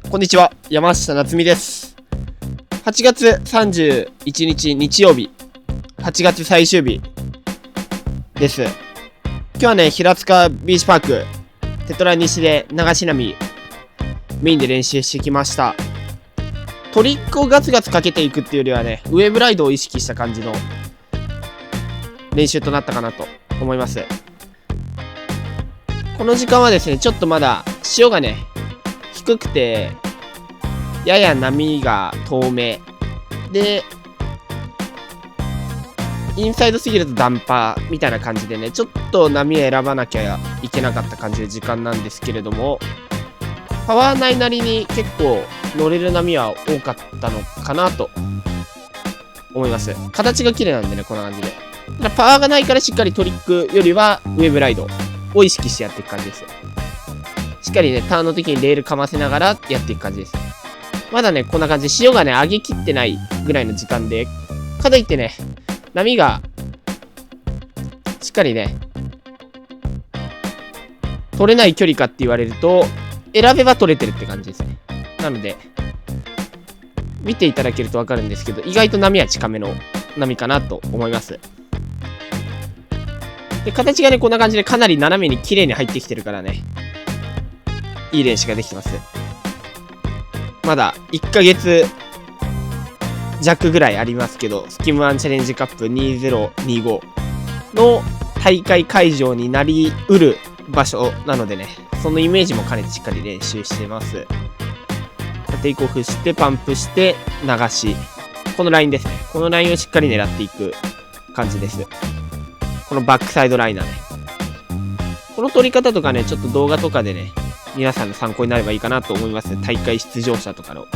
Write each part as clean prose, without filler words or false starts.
こんにちは、山下夏美です。8月31日日曜日、8月最終日です。今日はね、平塚ビーチパーク、テトラ西で流し波、メインで練習してきました。トリックをガツガツかけていくっていうよりはね、ウェーブライドを意識した感じの練習となったかなと思います。この時間はですね、ちょっとまだ潮がね、低くて、やや波が遠めで、インサイドすぎるとダンパーみたいな感じでね、ちょっと波を選ばなきゃいけなかった感じの時間なんですけれども、パワー内なりに結構乗れる波は多かったのかなと思います。形が綺麗なんでね、こんな感じで。ただパワーがないからしっかりトリックよりはウェーブライドを意識してやっていく感じです。しっかりね、ターンの時にレールかませながらやっていく感じです。まだね、こんな感じで潮がね、上げきってないぐらいの時間で、かといってね、波が、しっかりね、取れない距離かって言われると、選べば取れてるって感じですね。なので、見ていただけるとわかるんですけど、意外と波は近めの波かなと思います。で、形がね、こんな感じでかなり斜めに綺麗に入ってきてるからね、いい練習ができてます。まだ1ヶ月弱ぐらいありますけど、スキムワンチャレンジカップ2025の大会会場になりうる場所なのでね、そのイメージも兼ねてしっかり練習してます。テイクオフして、パンプして、流し。このラインですね。このラインをしっかり狙っていく感じです。このバックサイドライナーね。この撮り方とかね、ちょっと動画とかでね、皆さんの参考になればいいかなと思います。大会出場者とかの。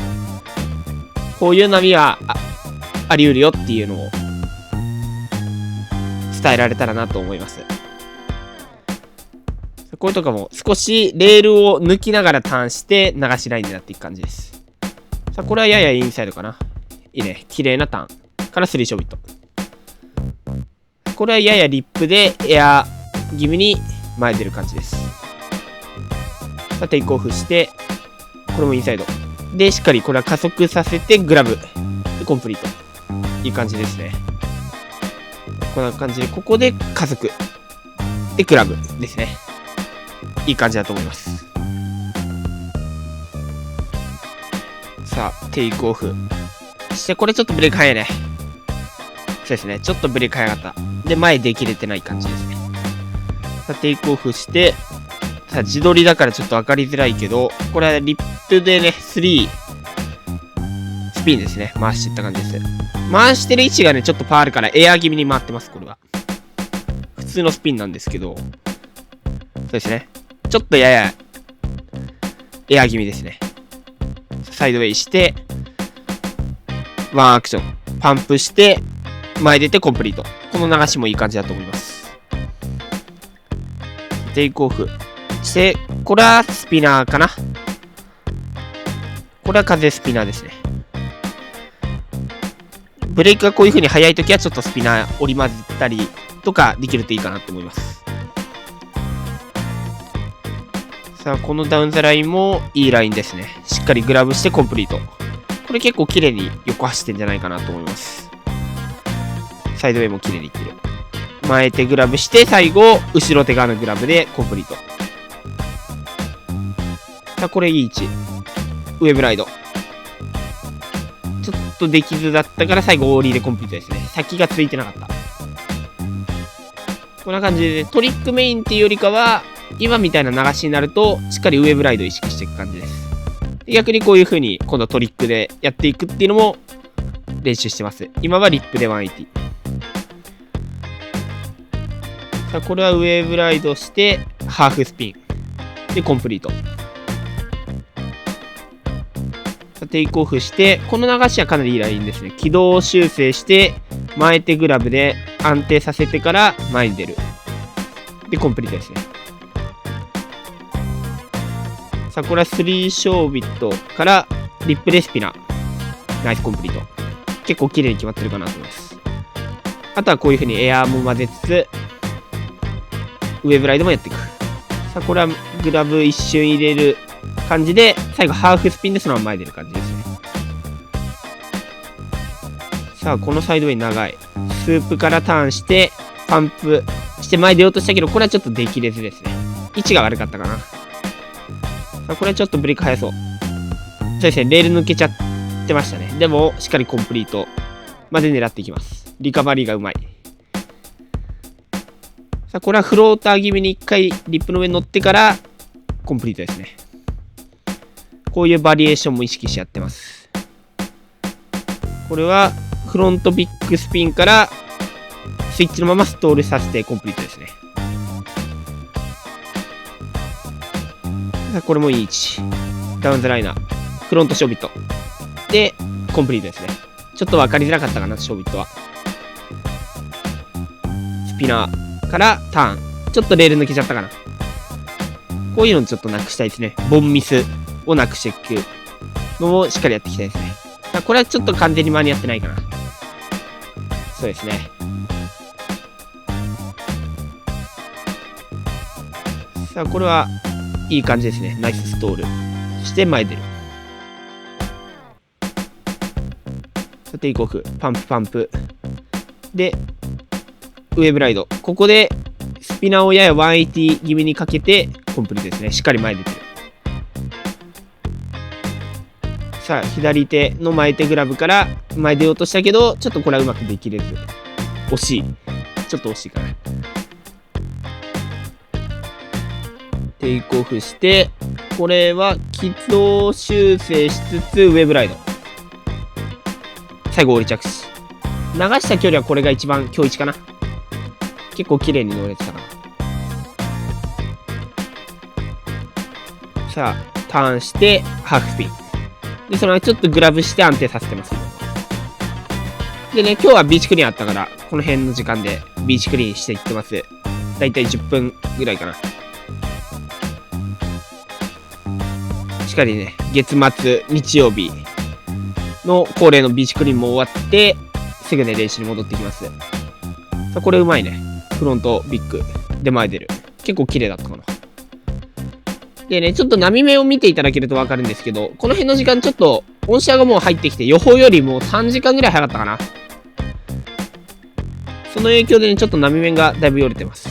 こういう波は あり得るよっていうのを伝えられたらなと思います。これとかも少しレールを抜きながらターンして流しラインになっていく感じです。さあ、これはややインサイドかな。いいね。綺麗なターン。から3ショービット。これはややリップでエア気味に前出る感じです。さあ、テイクオフして、これもインサイド。で、しっかりこれは加速させてグラブ。で、コンプリート。いい感じですね。こんな感じで、ここで加速。で、グラブですね。いい感じだと思います。さあ、テイクオフ。そして、これちょっとブレーク早いね。そうですね。ちょっとブレーク早かった。で、前出きれてない感じですね。さあ、テイクオフして、さあ、自撮りだからちょっと分かりづらいけど、これはリップでね、3、スピンですね。回していった感じです。回してる位置がね、ちょっとパワーあるからエア気味に回ってます、これは。普通のスピンなんですけど、そうですね。ちょっとやや、エア気味ですね。サイドウェイして、ワンアクション。パンプして、前出てコンプリート。この流しもいい感じだと思います。テイクオフ。して、これはスピナーかな。これは風スピナーですね。ブレイクがこういう風に速いときはちょっとスピナー織り交ぜたりとかできるといいかなと思います。さあ、このダウンザラインもいいラインですね。しっかりグラブしてコンプリート。これ結構綺麗に横走ってんじゃないかなと思います。サイドウェイも綺麗にいってる。前手グラブして、最後、後ろ手側のグラブでコンプリート。さあ、これいい位置。ウェブライド。ちょっとできずだったから最後オーリーでコンプリートですね。先がついてなかった。こんな感じで、トリックメインっていうよりかは、今みたいな流しになると、しっかりウェブライドを意識していく感じです。逆にこういう風に、今度トリックでやっていくっていうのも練習してます。今はリップで180。さあ、これはウェブライドして、ハーフスピン。で、コンプリート。テイクオフして、この流しはかなりいいラインですね。軌道修正して、前手グラブで安定させてから前に出る。で、コンプリートですね。さあ、これは3ショービットからリップでスピナー。ナイスコンプリート。結構綺麗に決まってるかなと思います。あとはこういう風にエアーも混ぜつつ、ウェブライドもやっていく。さあ、これはグラブ一瞬入れる感じで、最後ハーフスピンでそのまま前出る感じですね。さあ、このサイドウェイ長い。スープからターンして、パンプして前出ようとしたけど、これはちょっとできれずですね。位置が悪かったかな。さあ、これはちょっとブレーキ速そう。そうですね、レール抜けちゃってましたね。でも、しっかりコンプリートまで狙っていきます。リカバリーがうまい。さあ、これはフローター気味に一回リップの上に乗ってから、コンプリートですね。こういうバリエーションも意識してやってます。これは、フロントビッグスピンから、スイッチのままストールさせてコンプリートですね。さあ、これもいい位置。ダウンザライナー。フロントショービット。で、コンプリートですね。ちょっと分かりづらかったかな、ショービットは。スピナーからターン。ちょっとレール抜けちゃったかな。こういうのちょっとなくしたいですね。ボンミスをなくしていくのをしっかりやっていきたいですね。これはちょっと完全に間に合ってないかな。そうですね。さあ、これはいい感じですね。ナイスストール。そして前出る。さあ、テイクオフ。パンプパンプ。で、ウェーブライド。ここで、スピナーをやや180気味にかけて、コンプリートですね。しっかり前出てる。さあ、左手の前手グラブから前出ようとしたけど、ちょっとこれはうまくできれず。惜しい。ちょっと惜しいかな。テイクオフして、これは軌道修正しつつ、ウェーブライド。最後、折り着地。流した距離はこれが一番今日一かな。結構綺麗に乗れてたかな。さあ、ターンして、ハーフスピン。で、そのままちょっとグラブして安定させてます。でね、今日はビーチクリーンあったから、この辺の時間でビーチクリーンしていってます。だいたい10分ぐらいかな。しっかりね、月末、日曜日の恒例のビーチクリーンも終わって、すぐね、練習に戻ってきます。さあ、これうまいね。フロントビッグで前出る。結構綺麗だったかな。でね、ちょっと波目を見ていただけるとわかるんですけど、この辺の時間ちょっとオンシャがもう入ってきて、予報よりも3時間ぐらい早かったかな。その影響でね、ちょっと波面がだいぶよれてます。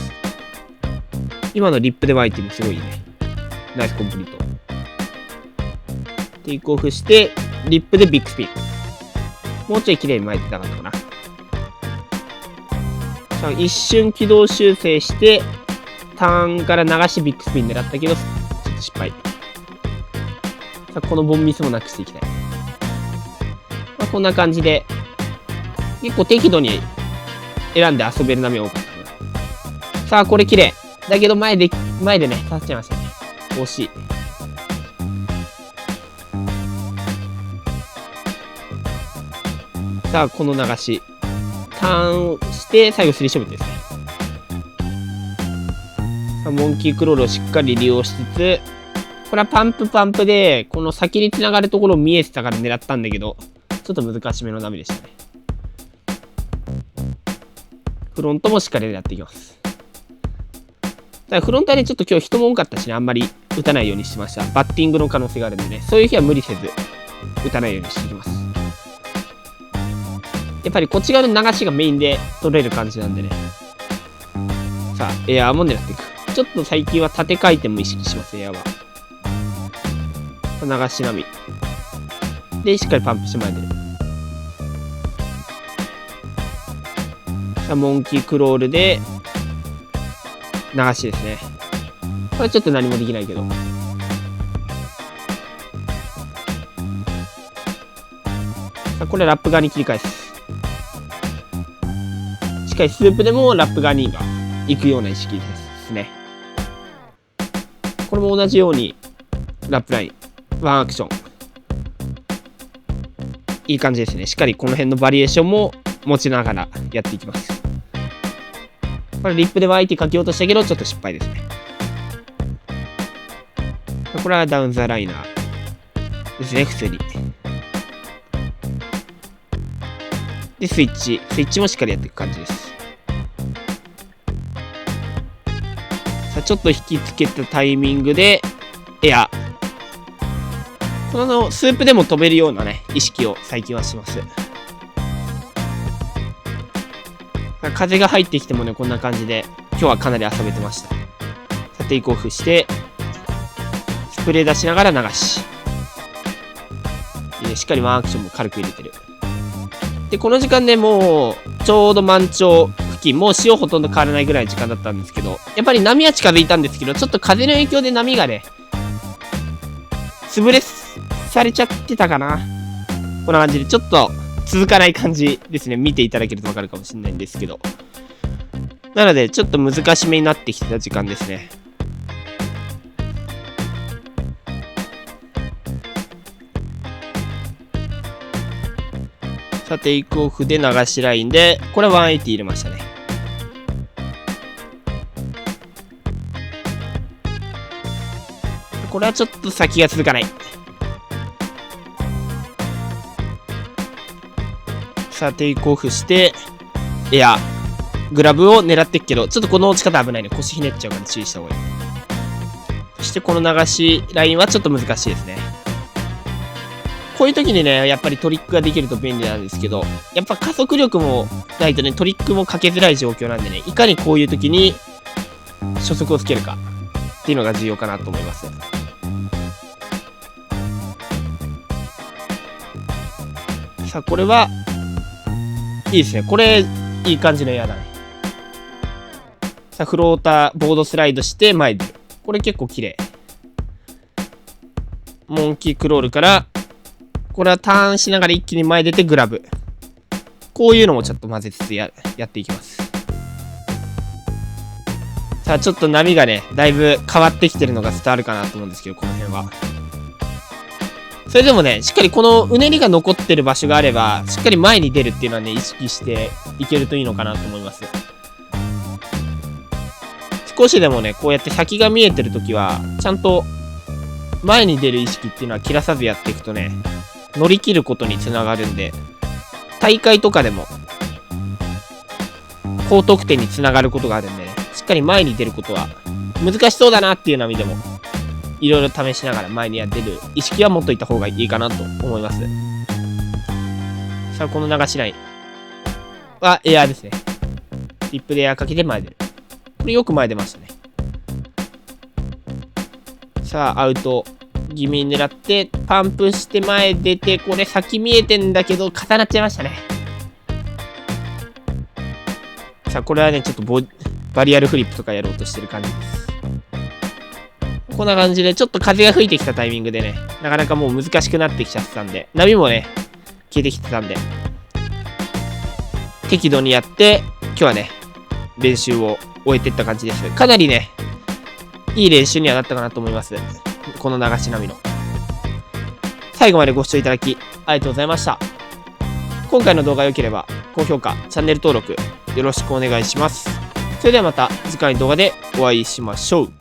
今のリップで湧いてもすごいね。ナイスコンプリート。テイクオフして、リップでビッグスピン。もうちょい綺麗に巻いてたかったかな。さあ、一瞬軌道修正して、ターンから流してビッグスピン狙ったけど、ちょっと失敗。さあ、このボンミスもなくしていきたい。まあ、こんな感じで、結構適度に選んで遊べる波が多かったな。さあ、これ綺麗。だけど前でね、刺っちゃいましたね。惜しい。さあ、この流し。ターンして、最後スリーショットですね。さあ、モンキークロールをしっかり利用しつつ、これはパンプパンプで、この先に繋がるところ見えてたから狙ったんだけど、ちょっと難しめの波でしたね。フロントもしっかりやっていきます。ただフロントはね、ちょっと今日人も多かったしね、あんまり打たないようにしました。バッティングの可能性があるんでね、そういう日は無理せず、打たないようにしていきます。やっぱりこっち側の流しがメインで取れる感じなんでね。さあ、エアーも狙っていく。ちょっと最近は縦回転も意識します、エアーは。流し波。で、しっかりパンプして前に出る。さあ、モンキークロールで、流しですね。これちょっと何もできないけど。さあ、これラップ側に切り返す。しっかりスープでもラップ側に今行くような意識ですね。これも同じようにラップライン、ワンアクション。いい感じですね。しっかりこの辺のバリエーションも持ちながらやっていきます。これリップで湧いてかけようとしたけど、ちょっと失敗ですね。これはダウンザライナーですね、普通に。で、スイッチもしっかりやっていく感じです。さあ、ちょっと引きつけたタイミングで、エア。このスープでも飛べるようなね、意識を最近はします。風が入ってきてもね、こんな感じで、今日はかなり遊べてました。さて、テイクオフして、スプレー出しながら流し。しっかりワンアクションも軽く入れてる。で、この時間ね、もう、ちょうど満潮付近、もう潮ほとんど変わらないぐらいの時間だったんですけど、やっぱり波は近づいたんですけど、ちょっと風の影響で波がね、潰れされちゃってたかな。こんな感じで、ちょっと続かない感じですね。見ていただけるとわかるかもしれないんですけど。なので、ちょっと難しめになってきてた時間ですね。さあ、テイクオフで流しラインで、これは180入れましたね。これはちょっと先が続かない。さあ、テイクオフして、エア、グラブを狙ってっけど、ちょっとこの落ち方危ないね。腰ひねっちゃうから注意した方がいい。そしてこの流しラインはちょっと難しいですね。こういう時にね、やっぱりトリックができると便利なんですけど、やっぱ加速力もないとね、トリックもかけづらい状況なんでね、いかにこういう時に初速をつけるかっていうのが重要かなと思います。さあ、これは、いいですね。これ、いい感じのエアだね。さあ、フローター、ボードスライドして前出る。これ結構綺麗。モンキークロールから、これはターンしながら一気に前出てグラブ。こういうのもちょっと混ぜつつやっていきます。さあ、ちょっと波がね、だいぶ変わってきてるのが伝わるかなと思うんですけど、この辺は。それでもね、しっかりこのうねりが残ってる場所があれば、しっかり前に出るっていうのはね、意識していけるといいのかなと思います。少しでもね、こうやって先が見えてるときは、ちゃんと前に出る意識っていうのは切らさずやっていくとね、乗り切ることにつながるんで、大会とかでも、高得点につながることがあるんでね、しっかり前に出ることは、難しそうだなっていう波でも、いろいろ試しながら前に出る意識は持っといた方がいいかなと思います。さあ、この流しラインはエアーですね。リップでエアーかけて前出る。これよく前出ましたね。さあ、アウト気味に狙って、パンプして前出て、これ先見えてんだけど、重なっちゃいましたね。さあ、これはね、ちょっとバリアルフリップとかやろうとしてる感じです。こんな感じで、ちょっと風が吹いてきたタイミングでね、なかなかもう難しくなってきちゃってたんで、波もね、消えてきてたんで、適度にやって、今日はね、練習を終えていった感じです。かなりね、いい練習にはなったかなと思います。この流し波の。最後までご視聴いただき、ありがとうございました。今回の動画が良ければ、高評価、チャンネル登録、よろしくお願いします。それではまた次回の動画でお会いしましょう。